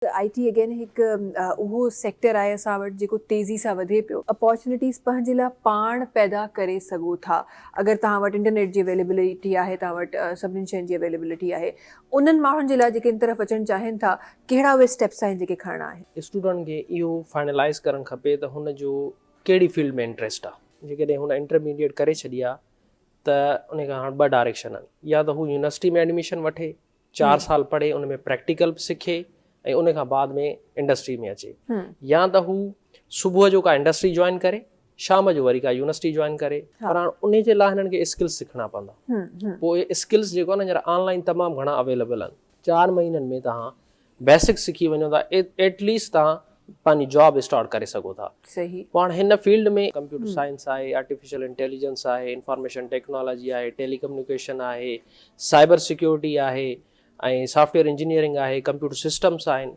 IT again हिकु उहो sector आहे असां वटि जेको तेज़ी सां वधे पियो। अपॉर्चुनिटीज़ पंहिंजे लाइ पाण पैदा करे सघो था अगरि तव्हां वटि इंटरनेट जी अवेलेबिलिटी आहे, तव्हां वटि सभिनी शयुनि जी अवेलेबिलिटी आहे। उन्हनि माण्हुनि जे लाइ जेके इन तरफ़ अचणु चाहिनि था, कहिड़ा उहे स्टेप्स आहिनि जेके खणणा आहिनि? स्टूडेंट खे इहो फाइनलाइज़ करणु खपे त हुन जो कहिड़ी फील्ड में इंट्रस्ट आहे। जेकॾहिं हुन इंटरमीडिएट करे छॾी आहे त उन खां हाणे 2 डायरेक्शन आहिनि। या त हू यूनिवर्सिटी में एडमिशन वठे, 4 साल पढ़े, उन में प्रैक्टिकल सिखे ऐं उन खां बाद में इंडस्ट्री में अचे। या त हू सुबुह जो का इंडस्ट्री जॉइन करे, शाम जो वरी का यूनिवर्सिटी जॉइन करे। पर हाणे उन जे लाइ हिननि खे स्किल्स सिखणा पवंदा। पोइ स्किल्स जेको आहे न हींअर ऑनलाइन तमामु घणा अवेलेबल आहिनि। 4 महीननि में तव्हां बेसिक सिखी वञो था, एटलीस्ट तव्हां पंहिंजी जॉब स्टार्ट करे सघो था। सही। पाण हिन फील्ड में कंप्यूटर साइंस आहे, आर्टिफिशियल इंटेलिजेंस आहे, इंफॉर्मेशन टेक्नोलॉजी आहे, टेलीकम्युनिकेशन आहे, साइबर सिक्योरिटी आहे ऐं सॉफ्टवेयर इंजीनियरिंग आहे, कंप्यूटर सिस्टम्स आहिनि।